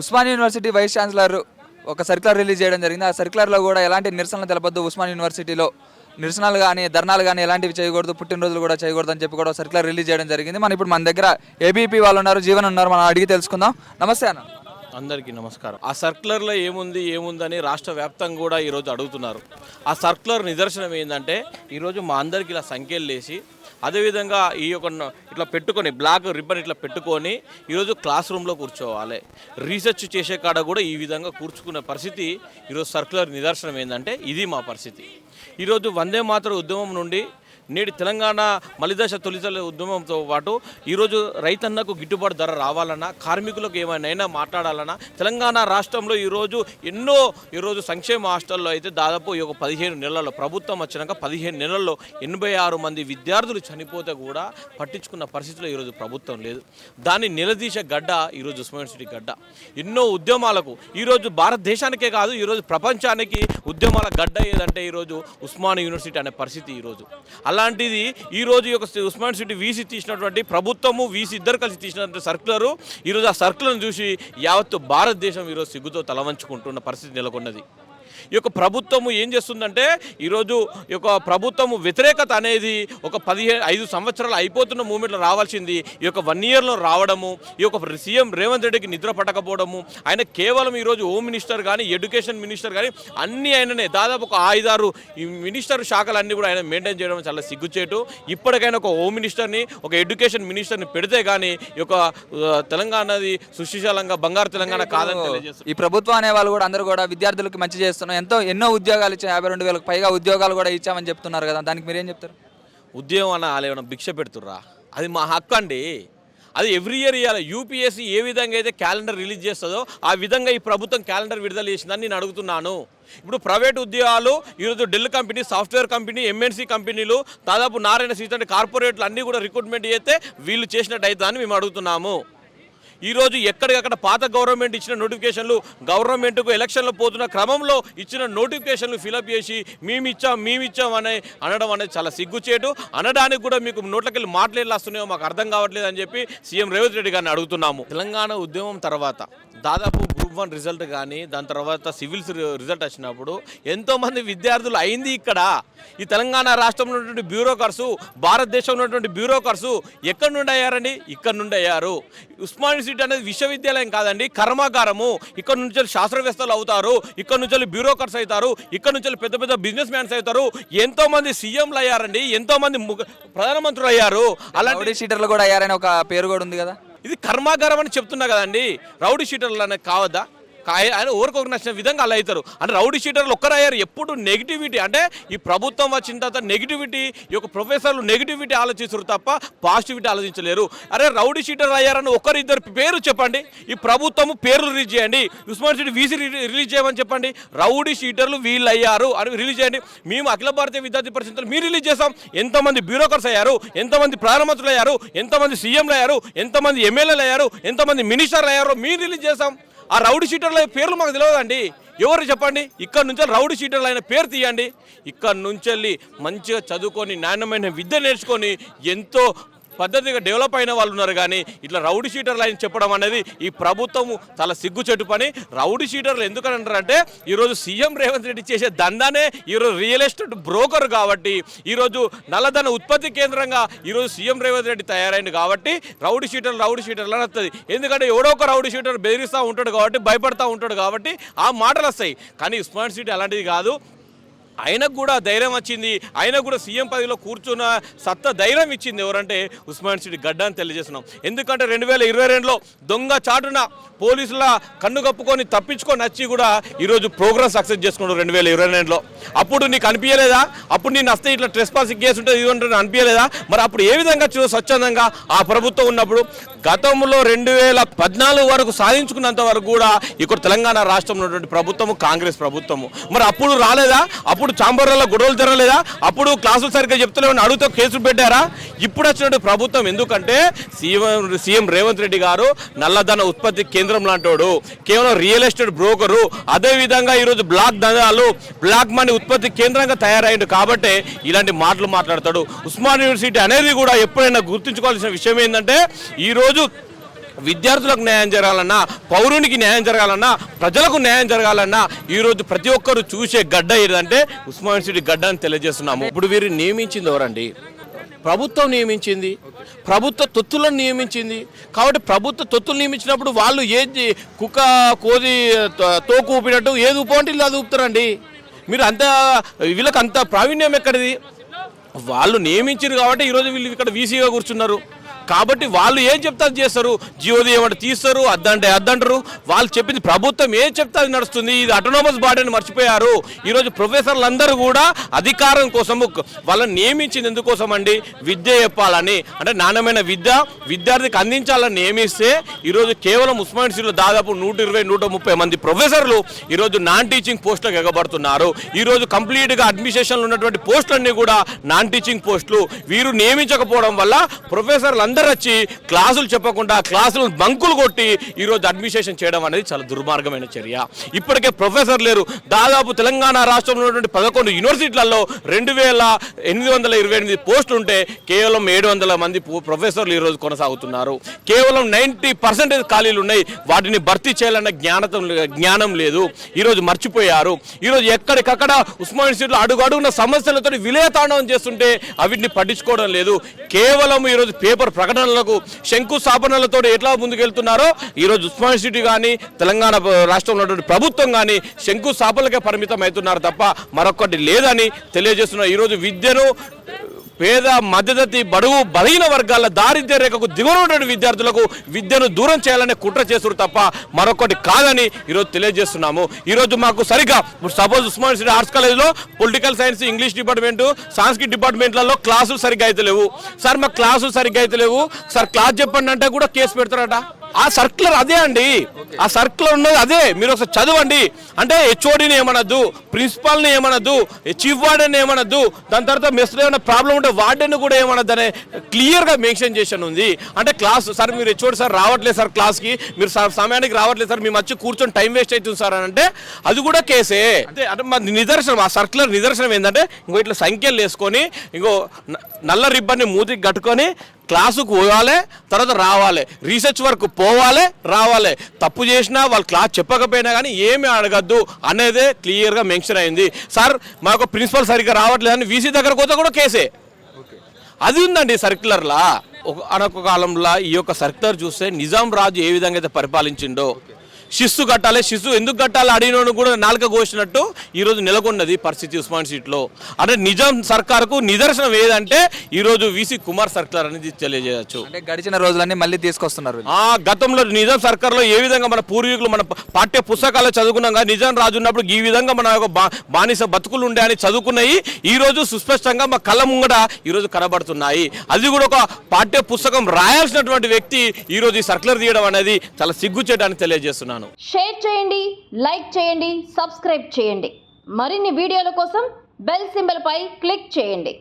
Osmania university vice chancellor ఒక circular release చేయడం జరిగింది. ఆ సర్క్యులర్లో కూడా ఎలాంటి నిరసనలు తెలపొద్దు, ఉస్మానియా యూనివర్సిటీలో నిరసనలు కానీ ధర్నాలు కానీ ఎలాంటివి చేయకూడదు, పుట్టినరోజులు కూడా చేయకూడదు అని చెప్పి కూడా సర్క్యులర్ రిలీజ్ చేయడం జరిగింది. ఇప్పుడు మన దగ్గర ఏబీపీ వాళ్ళు ఉన్నారు, జీవన్ ఉన్నారు, మనం అడిగి తెలుసుకుందాం. నమస్తే అన్న. అందరికీ నమస్కారం. ఆ సర్క్యులర్లో ఏముందని రాష్ట్ర వ్యాప్తంగా కూడా ఈరోజు అడుగుతున్నారు. ఆ సర్క్యులర్ నిదర్శనం ఏంటంటే ఈరోజు మా అందరికి ఇలా సంఖ్యలు లేసి అదేవిధంగా ఈ యొక్క ఇట్లా పెట్టుకొని బ్లాక్ రిబ్బన్ ఇట్లా పెట్టుకొని ఈరోజు క్లాస్ రూమ్లో కూర్చోవాలి, రీసెర్చ్ చేసే కాడ కూడా ఈ విధంగా కూర్చుకునే పరిస్థితి ఈరోజు సర్క్యులర్ నిదర్శనం ఏంటంటే ఇది మా పరిస్థితి. ఈరోజు వందే మాతరం ఉద్యమం నుండి నేటి తెలంగాణ మలిదశ తొలిదశ ఉద్యమంతో పాటు ఈరోజు రైతన్నకు గిట్టుబాటు ధర రావాలన్నా, కార్మికులకు ఏమైనా మాట్లాడాలన్నా తెలంగాణ రాష్ట్రంలో ఈరోజు సంక్షేమ హాస్టల్లో అయితే దాదాపు ఈ 15 నెలల్లో ప్రభుత్వం వచ్చినాక 15 నెలల్లో 86 మంది విద్యార్థులు చనిపోతే కూడా పట్టించుకున్న పరిస్థితిలో ఈరోజు ప్రభుత్వం లేదు. దాన్ని నిలదీసే గడ్డ ఈరోజు ఉస్మానియా యూనివర్సిటీ గడ్డ. ఎన్నో ఉద్యమాలకు ఈరోజు భారతదేశానికే కాదు ఈరోజు ప్రపంచానికి ఉద్యమాల గడ్డ ఏదంటే ఈరోజు ఉస్మానియా యూనివర్సిటీ అనే పరిస్థితి. ఈరోజు అలాంటిది ఈరోజు ఉస్మానియా యూనివర్సిటీ వీసీ తీసినటువంటి ప్రభుత్వము వీసీ ఇద్దరు కలిసి తీసినటువంటి సర్క్యులరు ఈరోజు ఆ సర్క్యులర్ను చూసి యావత్తు భారతదేశం ఈరోజు సిగ్గుతో తలవంచుకుంటున్న పరిస్థితి నెలకొన్నది. ఈ యొక్క ప్రభుత్వము ఏం చేస్తుందంటే ఈరోజు ఈ యొక్క ప్రభుత్వము వ్యతిరేకత అనేది ఒక 5 సంవత్సరాలు అయిపోతున్న మూమెంట్లో రావాల్సింది ఈ యొక్క 1 ఇయర్లో రావడము, ఈ యొక్క సీఎం రేవంత్ రెడ్డికి నిద్ర పట్టకపోవడము, ఆయన కేవలం ఈరోజు హోమ్ మినిస్టర్ కానీ ఎడ్యుకేషన్ మినిస్టర్ కానీ అన్నీ ఆయననే దాదాపు ఒక 5-6 మినిస్టర్ శాఖలన్నీ కూడా ఆయన మెయింటైన్ చేయడం చాలా సిగ్గుచేటు. ఇప్పటికైనా ఒక హోమ్ మినిస్టర్ని ఒక ఎడ్యుకేషన్ మినిస్టర్ని పెడితే కానీ ఈ యొక్క తెలంగాణది సుశీలంగా బంగారు తెలంగాణ కాదని తెలియజేస్తారు. ఈ ప్రభుత్వం అనే వాళ్ళు కూడా అందరూ కూడా విద్యార్థులకు మంచి చేస్తున్నారు, ఎన్నో ఉద్యోగాలు ఇచ్చాయి, 52,000కు పైగా ఉద్యోగాలు కూడా ఇచ్చామని చెప్తున్నారు కదా, దానికి మీరేం చెప్తారు? ఉద్యోగం అన్న వాళ్ళు భిక్ష పెడుతుర్రా, అది మా హక్కు అండి. అది ఎవ్రీ ఇయర్ ఇవ్వాలి. యూపీఎస్సీ ఏ విధంగా అయితే క్యాలెండర్ రిలీజ్ చేస్తుందో ఆ విధంగా ఈ ప్రభుత్వం క్యాలెండర్ విడుదల చేసిందని నేను అడుగుతున్నాను. ఇప్పుడు ప్రైవేట్ ఉద్యోగాలు ఈరోజు Dell company, software company, MNC కంపెనీలు దాదాపు నారాయణ సీత కార్పొరేట్లు అన్నీ కూడా రిక్రూట్మెంట్ చేస్తే వీళ్ళు చేసినట్టు అవుతుందని మేము అడుగుతున్నాము. ఈరోజు ఎక్కడికక్కడ పాత గవర్నమెంట్ ఇచ్చిన నోటిఫికేషన్లు, గవర్నమెంట్కు ఎలక్షన్లో పోతున్న క్రమంలో ఇచ్చిన నోటిఫికేషన్లు ఫిలప్ చేసి మేమిచ్చాం అనడం అనేది చాలా సిగ్గుచేటు. అనడానికి కూడా మీకు నోట్లకెళ్ళి మాటలు వస్తున్నాయో మాకు అర్థం కావట్లేదు అని చెప్పి సీఎం రేవంత్ రెడ్డి గారిని అడుగుతున్నాము. తెలంగాణ ఉద్యమం తర్వాత దాదాపు గ్రూప్ 1 రిజల్ట్ కానీ దాని తర్వాత సివిల్స్ రిజల్ట్ వచ్చినప్పుడు ఎంతోమంది విద్యార్థులు అయింది ఇక్కడ. ఈ తెలంగాణ రాష్ట్రంలో ఉన్నటువంటి బ్యూరోకర్సు, భారతదేశంలో ఉన్నటువంటి బ్యూరోకర్సు ఎక్కడి నుండి అయ్యారండి? ఇక్కడ నుండి అయ్యారు. ఉస్మానియా యూనివర్సిటీ అనేది విశ్వవిద్యాలయం కాదండి, కర్మాగారము. ఇక్కడ నుంచి శాస్త్రవేత్తలు అవుతారు, ఇక్కడ నుంచి బ్యూరోకర్స్ అవుతారు, ఇక్కడ నుంచి పెద్ద పెద్ద బిజినెస్ మ్యాన్స్ అవుతారు. ఎంతోమంది సీఎంలు అయ్యారండి, ఎంతోమంది ప్రధానమంత్రులు అయ్యారు. అలాంటి షీటర్లు కూడా అయ్యారని ఒక పేరు కూడా ఉంది కదా. ఇది కర్మాగారం అని చెప్తున్నా కదండి. రౌడీ షీటర్లు అనేది కావద్దా? ఆయన ఓరికొకరు నచ్చిన విధంగా అలా అవుతారు. అంటే రౌడీ షీటర్లు ఒక్కరయ్యారు. ఎప్పుడు నెగిటివిటీ, అంటే ఈ ప్రభుత్వం వచ్చిన తర్వాత నెగిటివిటీ, ఈ యొక్క ప్రొఫెసర్లు నెగిటివిటీ ఆలోచిస్తారు తప్ప పాజిటివిటీ ఆలోచించలేరు. అరే రౌడీ షీటర్లు అయ్యారని ఒకరిద్దరు పేరు చెప్పండి, ఈ ప్రభుత్వము పేర్లు రిలీజ్ చేయండి. ఉస్మానియా యూనివర్సిటీ వీసీ రిలీజ్ చేయమని చెప్పండి. రౌడీ షీటర్లు వీళ్ళు అయ్యారు అని రిలీజ్ చేయండి. మేము అఖిల భారతీయ విద్యార్థి పరిషత్తులు మీరు రిలీజ్ చేస్తాం. ఎంతమంది బ్యూరోకర్స్ అయ్యారు, ఎంతమంది ప్రధానమంత్రులు అయ్యారు, ఎంతమంది సీఎంలు అయ్యారు, ఎంతమంది ఎమ్మెల్యేలు అయ్యారు, ఎంతమంది మినిస్టర్లు అయ్యారో మీరు రిలీజ్ చేస్తాం. ఆ రౌడీ షీటర్ల పేర్లు మాకు తెలియదండి. ఎవరు చెప్పండి? ఇక్కడ నుంచి రౌడీ షీటర్లు అయిన పేరు తీయండి. ఇక్కడ నుంచి మంచిగా చదువుకొని నాణ్యమైన విద్య నేర్చుకొని ఎంతో పద్ధతిగా డెవలప్ అయిన వాళ్ళు ఉన్నారు. కానీ ఇట్లా రౌడీ షీటర్లు అని చెప్పడం అనేది ఈ ప్రభుత్వం చాలా సిగ్గుచెట్టు పని. రౌడీ షీటర్లు ఎందుకని అంటారంటే ఈరోజు సీఎం రేవంత్ రెడ్డి చేసే దందానే ఈరోజు రియల్ ఎస్టేట్ బ్రోకర్ కాబట్టి, ఈరోజు నల్లధన ఉత్పత్తి కేంద్రంగా ఈరోజు సీఎం రేవంత్ రెడ్డి తయారైంది కాబట్టి రౌడీ షీటర్లు అని వస్తుంది. ఎందుకంటే ఎవడో ఒక రౌడీ షీటర్ బెదిరిస్తూ ఉంటాడు కాబట్టి, భయపడతా ఉంటాడు కాబట్టి ఆ మాటలు వస్తాయి. కానీ ఉస్మానియా యూనివర్సిటీ అలాంటిది కాదు. ఆయనకు కూడా ధైర్యం వచ్చింది, ఆయన కూడా సీఎం పదవిలో కూర్చున్న సత్తా ధైర్యం ఇచ్చింది ఎవరంటే ఉస్మానియా యూనివర్సిటీ గడ్డ అని తెలియజేస్తున్నాం. ఎందుకంటే 2022లో దొంగ చాటున పోలీసుల కన్ను కప్పుకొని తప్పించుకొని వచ్చి కూడా ఈరోజు ప్రోగ్రామ్ సక్సెస్ చేసుకున్నాడు 2022లో. అప్పుడు నీకు అనిపించలేదా? అప్పుడు నేను వస్తే ఇట్లా ట్రెస్ పాసింగ్ కేసు ఉంటుంది ఇది ఉంటుంది అనిపించలేదా? మరి అప్పుడు ఏ విధంగా స్వచ్ఛందంగా ఆ ప్రభుత్వం ఉన్నప్పుడు గతంలో 2014 వరకు సాధించుకున్నంత వరకు కూడా ఇక్కడ తెలంగాణ రాష్ట్రంలో ఉన్నటువంటి ప్రభుత్వము కాంగ్రెస్ ప్రభుత్వము. మరి అప్పుడు రాలేదా? అప్పుడు చాంబర్లలో గొడవలు జరగలేదా? అప్పుడు క్లాసులు సరిగ్గా చెప్తలేమని అడుగుతూ కేసులు పెట్టారా? ఇప్పుడు వచ్చినటువంటి ప్రభుత్వం ఎందుకంటే సీఎం రేవంత్ రెడ్డి గారు నల్లధన ఉత్పత్తి కేంద్రం లాంటోడు, కేవలం రియల్ ఎస్టేట్ బ్రోకరు, అదేవిధంగా ఈరోజు బ్లాక్ దందాలు, బ్లాక్ మనీ ఉత్పత్తి కేంద్రంగా తయారైండు కాబట్టి ఇలాంటి మాటలు మాట్లాడతాడు. ఉస్మాన్ యూనివర్సిటీ అనేది కూడా ఎప్పుడైనా గుర్తుంచుకోవాల్సిన విషయం ఏంటంటే ఈరోజు విద్యార్థులకు న్యాయం జరగాలన్నా, పౌరునికి న్యాయం జరగాలన్నా, ప్రజలకు న్యాయం జరగాలన్నా ఈరోజు ప్రతి ఒక్కరు చూసే గడ్డ ఏదంటే ఉస్మాన్ యూనివర్సిటీ గడ్డ అని తెలియజేస్తున్నాము. ఇప్పుడు వీరు నియమించింది ఎవరండి? ప్రభుత్వం నియమించింది, ప్రభుత్వ తొత్తులను నియమించింది. కాబట్టి ప్రభుత్వ తొత్తులు నియమించినప్పుడు వాళ్ళు ఏది కుక్క కోది తోకు ఊపినట్టు ఏది ఊపంటే అది ఊపుతారండి. మీరు అంత వీళ్ళకి అంత ప్రావీణ్యం ఎక్కడిది? వాళ్ళు నియమించారు కాబట్టి ఈరోజు వీళ్ళు ఇక్కడ వీసీగా కూర్చున్నారు. కాబట్టి వాళ్ళు ఏం చెప్తే అది చేస్తారు. జియోది ఏమంటే తీస్తారు, అద్దంటే అద్దంటారు. వాళ్ళు చెప్పింది ప్రభుత్వం ఏం చెప్తే అది నడుస్తుంది. ఇది అటోనమస్ బాడీ అని మర్చిపోయారు. ఈరోజు ప్రొఫెసర్లు అందరూ కూడా అధికారం కోసం వాళ్ళని నియమించింది ఎందుకోసం అండి? విద్య చెప్పాలని, అంటే నాణ్యమైన విద్య విద్యార్థికి అందించాలని నియమిస్తే ఈరోజు కేవలం ఉస్మాన్ యూనివర్సిటీలో దాదాపు 120-130 మంది ప్రొఫెసర్లు ఈరోజు నాన్ టీచింగ్ పోస్టులకు ఎగబడుతున్నారు. ఈరోజు కంప్లీట్గా అడ్మినిస్ట్రేషన్లో ఉన్నటువంటి పోస్టులన్నీ కూడా నాన్ టీచింగ్ పోస్టులు. వీరు నియమించకపోవడం వల్ల ప్రొఫెసర్లు అందరూ వచ్చి క్లాసులు చెప్పకుండా క్లాసులు బంకులు కొట్టి ఈరోజు అడ్మినిస్ట్రేషన్ చేయడం అనేది చాలా దుర్మార్గమైన చర్య. ఇప్పటికే ప్రొఫెసర్ లేరు. దాదాపు తెలంగాణ రాష్ట్రంలో ఉన్నటువంటి 11 యూనివర్సిటీలలో 2828 పోస్టులు ఉంటే కేవలం 700 మంది ప్రొఫెసర్లు ఈరోజు కొనసాగుతున్నారు. కేవలం 90% ఖాళీలు ఉన్నాయి. వాటిని భర్తీ చేయాలన్న జ్ఞానం లేదు. ఈరోజు మర్చిపోయారు. ఈరోజు ఎక్కడికక్కడ ఉస్మాన్ యూనివర్సిటీలో అడుగున్న సమస్యలతో విలయతాండవం చేస్తుంటే అవిటిని పట్టించుకోవడం లేదు. కేవలం ఈరోజు పేపర్ ప్రకటనలకు శంకుస్థాపనలతో ఎట్లా ముందుకెళ్తున్నారో ఈరోజు ఉస్మాన్ యూనివర్సిటీ కానీ తెలంగాణ రాష్ట్రంలో ఉన్నటువంటి ప్రభుత్వం కానీ శంకుస్థాపనలకే పరిమితం అవుతున్నారు తప్ప మరొకటి లేదని తెలియజేస్తున్నారు. ఈరోజు విద్యను పేద మధ్యతరగతి బడుగు బలహీన వర్గాల దారిద్ర్య రేఖకు దిగువనటువంటి విద్యార్థులకు విద్యను దూరం చేయాలనే కుట్ర చేస్తున్నారు తప్ప మరొకటి కాదని ఈరోజు తెలియజేస్తున్నాము. ఈరోజు మాకు సరిగ్గా సపోజ్ ఉస్మాన్ యూనివర్సిటీ ఆర్ట్స్ కాలేజ్లో పొలిటికల్ సైన్స్, ఇంగ్లీష్ డిపార్ట్మెంటు, సాంస్కృతిక డిపార్ట్మెంట్లలో క్లాసులు సరిగ్గా అయితే లేవు. సార్ మాకు క్లాసులు సరిగ్గా అయితే లేవు సార్, క్లాస్ చెప్పండి అంటే కూడా కేసు పెడతారట. ఆ సర్క్యులర్ అదే అండి, ఆ సర్క్యులర్ ఉన్నది అదే. మీరు ఒకసారి చదవండి. అంటే హెచ్ఓడిని ఏమనద్దు, ప్రిన్సిపాల్ని ఏమనద్దు, చీఫ్ వార్డెన్ ఏమనద్దు, దాని తర్వాత మెస్లో ఏమైనా ప్రాబ్లం ఉంటే వార్డెన్ కూడా ఏమనద్దు అనే క్లియర్గా మెన్షన్ చేసి ఉంది. అంటే క్లాస్ సార్ మీరు హెచ్ఓడి సార్ రావట్లేదు సార్ క్లాస్కి, మీరు సమయానికి రావట్లేదు సార్, మేము వచ్చి కూర్చొని టైం వేస్ట్ అవుతుంది సార్ అని అంటే అది కూడా కేసే. అంటే మా నిదర్శనం, ఆ సర్క్యులర్ నిదర్శనం ఏంటంటే ఇంకో ఇట్లా సంఖ్యలు వేసుకొని ఇంకో నల్ల రిబ్బన్ని మూతికి కట్టుకొని క్లాసుకు పోవాలి, తర్వాత రావాలి, రీసెర్చ్ వర్క్ పోవాలి, రావాలి. తప్పు చేసినా వాళ్ళు క్లాస్ చెప్పకపోయినా కానీ ఏమీ అడగద్దు అనేదే క్లియర్గా మెన్షన్ అయింది. సార్ మాకు ప్రిన్సిపల్ సరిగ్గా రావట్లేదని వీసీ దగ్గరకు పోతే కూడా కేసే. అది ఉందండి సర్క్యులర్లా. అనొక కాలంలో ఈ యొక్క సర్క్యులర్ చూస్తే నిజాం రాజు ఏ విధంగా అయితే పరిపాలించిండో, శిస్తు కట్టాలి, శిస్తు ఎందుకు కట్టాలి అడిగినోడు కూడా నాలుక కోసినట్టు ఈరోజు నెలకొన్నది పరిస్థితి ఉస్మాన్ సీట్లో. అంటే నిజాం సర్కారుకు నిదర్శనం ఏదంటే ఈరోజు వీసీ కుమార్ సర్కార్ అనేది తెలియజేయచ్చు. అంటే గడిచిన రోజులన్నీ మళ్ళీ తీసుకొస్తున్నారు. గతంలో నిజాం సర్కార్లో ఏ విధంగా మన పూర్వీకులు మన పాఠ్య పుస్తకాల్లో చదువుకున్నాం, నిజాం రాజు ఉన్నప్పుడు ఈ విధంగా మన యొక్క బానిస బతుకులు ఉండే అని చదువుకున్నాయి ఈరోజు సుస్పష్టంగా మా కళ్ళ ముంగట ఈరోజు కనబడుతున్నాయి. అది కూడా ఒక పాఠ్య పుస్తకం రాయాల్సినటువంటి వ్యక్తి ఈరోజు ఈ సర్క్యులర్ తీయడం అనేది చాలా సిగ్గుచేటని తెలియజేస్తున్నాను. షేర్ చేయండి, లైక్ చేయండి, సబ్స్క్రైబ్ చేయండి. మరిన్ని వీడియోల కోసం బెల్ సింబల్ పై క్లిక్ చేయండి.